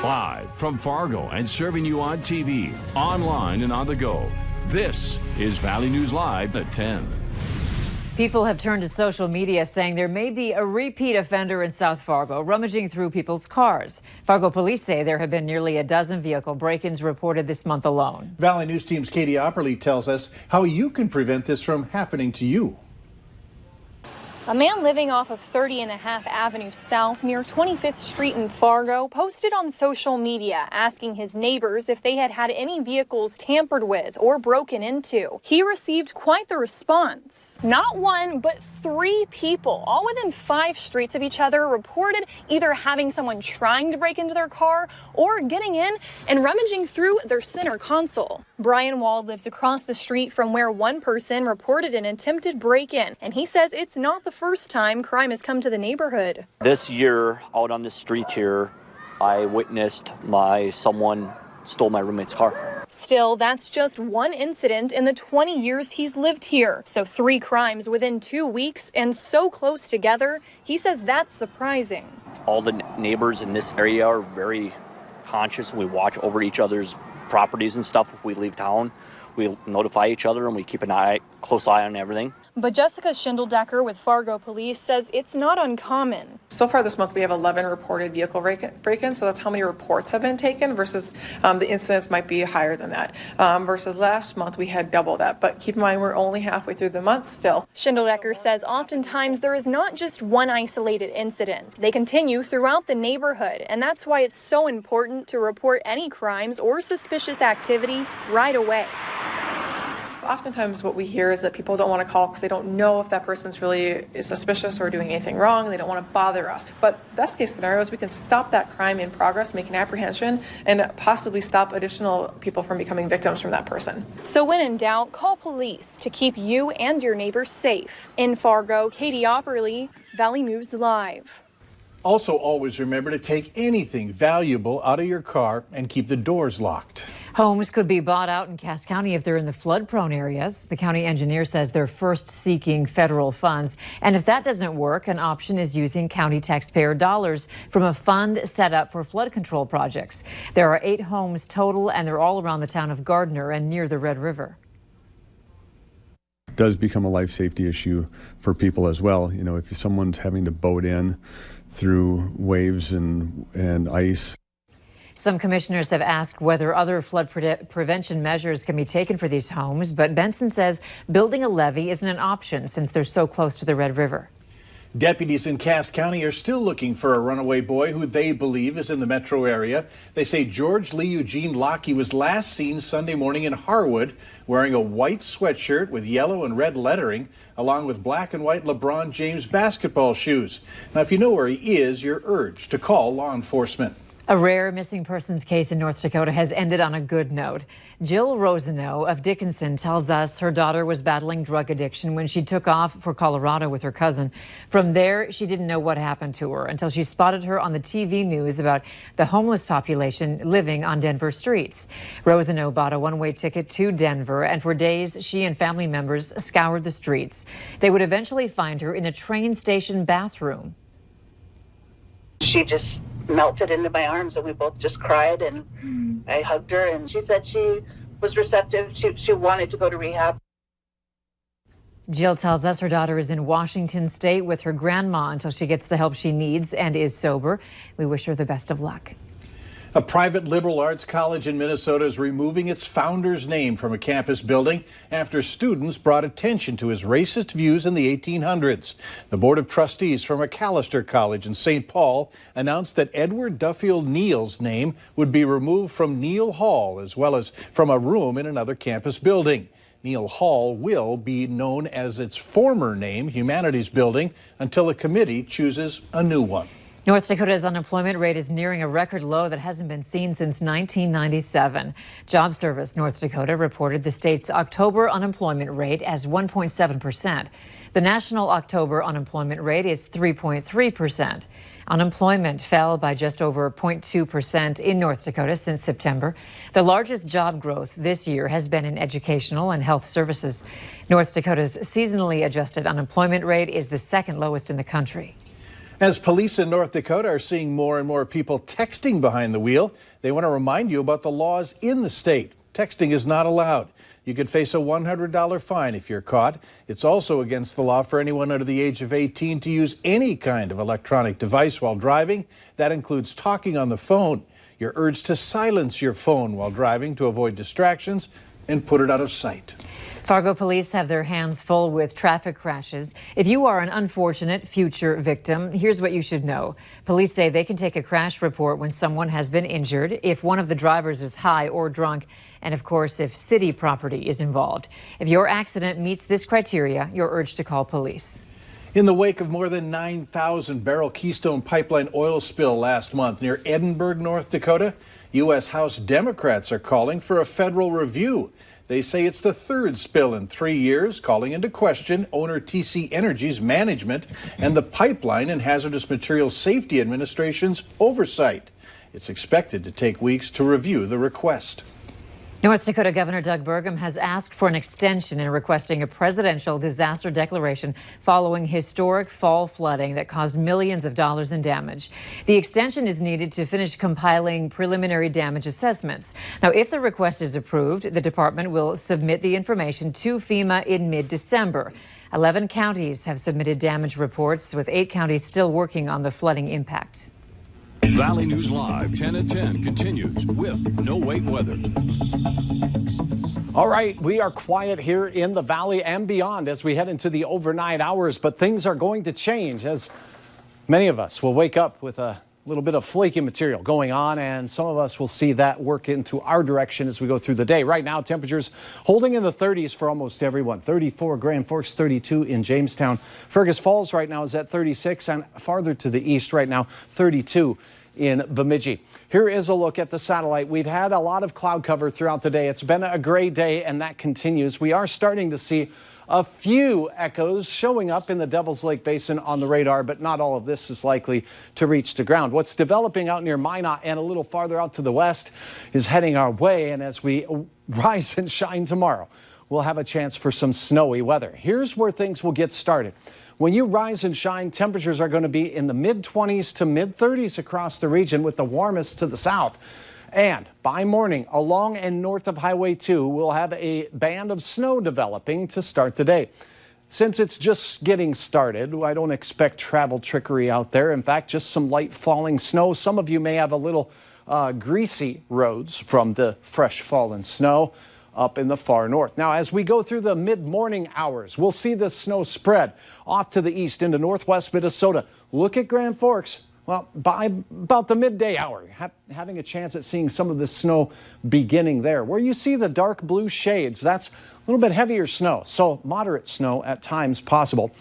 Live from Fargo and serving you on TV, online, and on the go. This is Valley News Live at 10. People have turned to social media saying there may be a repeat offender in South Fargo rummaging through people's cars. Fargo police say there have been nearly a dozen vehicle break-ins reported this month alone. Valley News Team's Katie Opperly tells us how you can prevent this from happening to you. A man living off of 30.5 Avenue South near 25th Street in Fargo posted on social media asking his neighbors if they had had any vehicles tampered with or broken into. He received quite the response. Not one, but 3 people, all within 5 streets of each other, reported either having someone trying to break into their car or getting in and rummaging through their center console. Brian Wald lives across the street from where one person reported an attempted break-in, and he says it's not the first time crime has come to the neighborhood. This year, out on the street here, I witnessed someone stole my roommate's car. Still, that's just one incident in the 20 years he's lived here. So 3 crimes within 2 weeks and so close together, he says that's surprising. All the neighbors in this area are very conscious. We watch over each other's properties and stuff. If we leave town, we notify each other and we keep an close eye on everything. But Jessica Schindeldecker with Fargo Police says it's not uncommon. So far this month we have 11 reported vehicle break-ins, so that's how many reports have been taken versus the incidents might be higher than that. Versus last month we had double that, but keep in mind we're only halfway through the month still. Schindeldecker says oftentimes there is not just one isolated incident. They continue throughout the neighborhood, and that's why it's so important to report any crimes or suspicious activity right away. Oftentimes what we hear is that people don't want to call because they don't know if that person's really suspicious or doing anything wrong, and they don't want to bother us. But best case scenario is we can stop that crime in progress, make an apprehension, and possibly stop additional people from becoming victims from that person. So when in doubt, call police to keep you and your neighbors safe. In Fargo, Katie Opperly, Valley News Live. Also, always remember to take anything valuable out of your car and keep the doors locked. Homes could be bought out in Cass County if they're in the flood-prone areas. The county engineer says they're first seeking federal funds. And if that doesn't work, an option is using county taxpayer dollars from a fund set up for flood control projects. There are 8 homes total, and they're all around the town of Gardner and near the Red River. It does become a life safety issue for people as well. You know, if someone's having to boat in through waves and ice. Some commissioners have asked whether other flood prevention measures can be taken for these homes, but Benson says building a levee isn't an option since they're so close to the Red River. Deputies in Cass County are still looking for a runaway boy who they believe is in the metro area. They say George Lee Eugene Lockey was last seen Sunday morning in Harwood wearing a white sweatshirt with yellow and red lettering, along with black and white LeBron James basketball shoes. Now, if you know where he is, you're urged to call law enforcement. A rare missing persons case in North Dakota has ended on a good note. Jill Rosenow of Dickinson tells us her daughter was battling drug addiction when she took off for Colorado with her cousin. From there, she didn't know what happened to her until she spotted her on the TV news about the homeless population living on Denver streets. Rosenow bought a one-way ticket to Denver, and for days, she and family members scoured the streets. They would eventually find her in a train station bathroom. She just melted into my arms and we both just cried, and I hugged her, and she said she was receptive. She wanted to go to rehab. Jill tells us her daughter is in Washington State with her grandma until she gets the help she needs and is sober. We wish her the best of luck. A private liberal arts college in Minnesota is removing its founder's name from a campus building after students brought attention to his racist views in the 1800s. The Board of Trustees from McAllister College in St. Paul announced that Edward Duffield Neal's name would be removed from Neal Hall, as well as from a room in another campus building. Neal Hall will be known as its former name, Humanities Building, until a committee chooses a new one. North Dakota's unemployment rate is nearing a record low that hasn't been seen since 1997. Job Service North Dakota reported the state's October unemployment rate as 1.7%. The national October unemployment rate is 3.3%. Unemployment fell by just over 0.2% in North Dakota since September. The largest job growth this year has been in educational and health services. North Dakota's seasonally adjusted unemployment rate is the second lowest in the country. As police in North Dakota are seeing more and more people texting behind the wheel, they want to remind you about the laws in the state. Texting is not allowed. You could face a $100 fine if you're caught. It's also against the law for anyone under the age of 18 to use any kind of electronic device while driving. That includes talking on the phone. You're urged to silence your phone while driving to avoid distractions and put it out of sight. Fargo police have their hands full with traffic crashes. If you are an unfortunate future victim, here's what you should know. Police say they can take a crash report when someone has been injured, if one of the drivers is high or drunk, and of course, if city property is involved. If your accident meets this criteria, you're urged to call police. In the wake of more than 9,000-barrel Keystone Pipeline oil spill last month near Edinburgh, North Dakota, U.S. House Democrats are calling for a federal review. They say it's the third spill in 3 years, calling into question owner TC Energy's management and the Pipeline and Hazardous Materials Safety Administration's oversight. It's expected to take weeks to review the request. North Dakota Governor Doug Burgum has asked for an extension in requesting a presidential disaster declaration following historic fall flooding that caused millions of dollars in damage. The extension is needed to finish compiling preliminary damage assessments. Now, if the request is approved, the department will submit the information to FEMA in mid-December. 11 counties have submitted damage reports, with 8 counties still working on the flooding impact. Valley News Live 10 at 10 continues with no wait weather. All right, we are quiet here in the valley and beyond as we head into the overnight hours, but things are going to change as many of us will wake up with a little bit of flaky material going on, and some of us will see that work into our direction as we go through the day. Right now, temperatures holding in the 30s for almost everyone. 34 Grand Forks, 32 in Jamestown. Fergus Falls right now is at 36, and farther to the east right now, 32 in Bemidji. Here is a look at the satellite. We've had a lot of cloud cover throughout the day. It's been a gray day, and that continues. We are starting to see a few echoes showing up in the Devil's Lake Basin on the radar, but not all of this is likely to reach the ground. What's developing out near Minot and a little farther out to the west is heading our way, and as we rise and shine tomorrow, we'll have a chance for some snowy weather. Here's where things will get started. When you rise and shine, temperatures are going to be in the mid-20s to mid-30s across the region, with the warmest to the south. And by morning, along and north of Highway 2, we'll have a band of snow developing to start the day. Since it's just getting started, I don't expect travel trickery out there. In fact, just some light falling snow. Some of you may have a little greasy roads from the fresh fallen snow up in the far north. Now, as we go through the mid-morning hours, we'll see this snow spread off to the east into northwest Minnesota. Look at Grand Forks. Well, by about the midday hour, having a chance at seeing some of the snow beginning there. Where you see the dark blue shades, that's a little bit heavier snow, so moderate snow at times possible.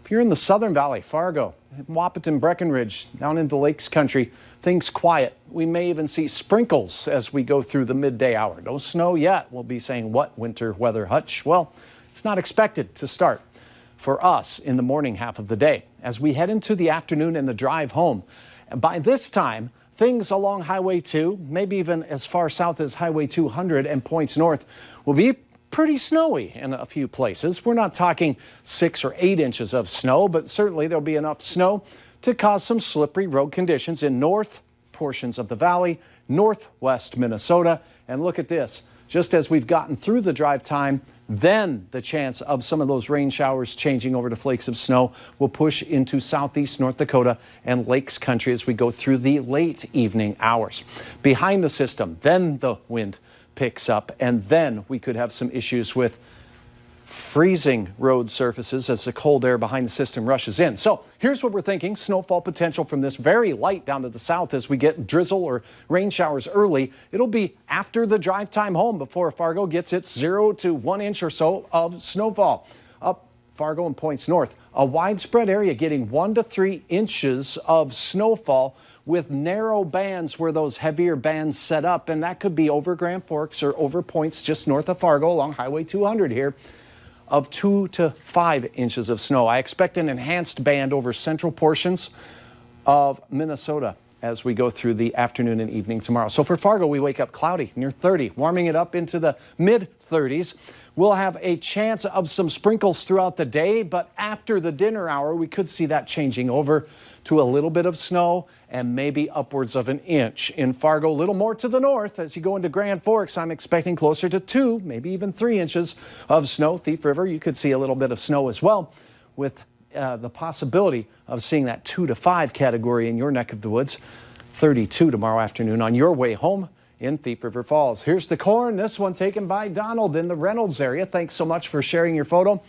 If you're in the Southern Valley, Fargo, Wahpeton, Breckenridge, down into Lakes Country, things quiet. We may even see sprinkles as we go through the midday hour. No snow yet. We'll be saying, what winter weather hutch? Well, it's not expected to start for us in the morning half of the day. As we head into the afternoon and the drive home, by this time, things along Highway 2, maybe even as far south as Highway 200 and points north, will be pretty snowy in a few places. We're not talking 6 or 8 inches of snow, but certainly there'll be enough snow to cause some slippery road conditions in north portions of the valley, northwest Minnesota. And look at this, just as we've gotten through the drive time, then the chance of some of those rain showers changing over to flakes of snow will push into southeast North Dakota and Lakes Country as we go through the late evening hours. Behind the system, then the wind picks up, and then we could have some issues with freezing road surfaces as the cold air behind the system rushes in. So here's what we're thinking. Snowfall potential from this very light down to the south as we get drizzle or rain showers early. It'll be after the drive time home before Fargo gets its 0 to 1 inch or so of snowfall. Up Fargo and points north, a widespread area getting 1 to 3 inches of snowfall with narrow bands where those heavier bands set up, and that could be over Grand Forks or over points just north of Fargo along Highway 200 here, of 2 to 5 inches of snow. I expect an enhanced band over central portions of Minnesota as we go through the afternoon and evening tomorrow. So for Fargo, we wake up cloudy, near 30, warming it up into the mid-30s. We'll have a chance of some sprinkles throughout the day, but after the dinner hour, we could see that changing over to a little bit of snow and maybe upwards of an inch. In Fargo, a little more to the north. As you go into Grand Forks, I'm expecting closer to 2, maybe even 3 inches of snow. Thief River, you could see a little bit of snow as well, with the possibility of seeing that 2 to 5 category in your neck of the woods. 32 tomorrow afternoon on your way home in Thief River Falls. Here's the corn, this one taken by Donald in the Reynolds area. Thanks so much for sharing your photo.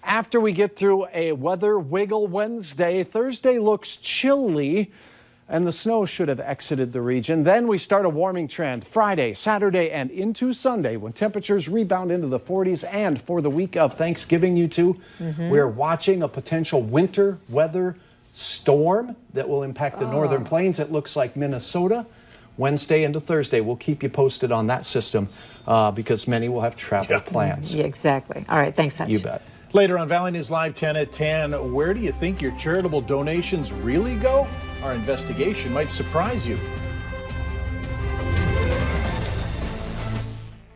After we get through a weather wiggle Wednesday, Thursday looks chilly and the snow should have exited the region. Then we start a warming trend Friday, Saturday, and into Sunday when temperatures rebound into the 40s. And for the week of Thanksgiving, you two, we're watching a potential winter weather storm that will impact the northern plains. It looks like Minnesota. Wednesday into Thursday, we'll keep you posted on that system because many will have travel plans. Yeah, exactly. All right, thanks, Hutch. You bet. Later on Valley News Live 10 at 10, where do you think your charitable donations really go? Our investigation might surprise you.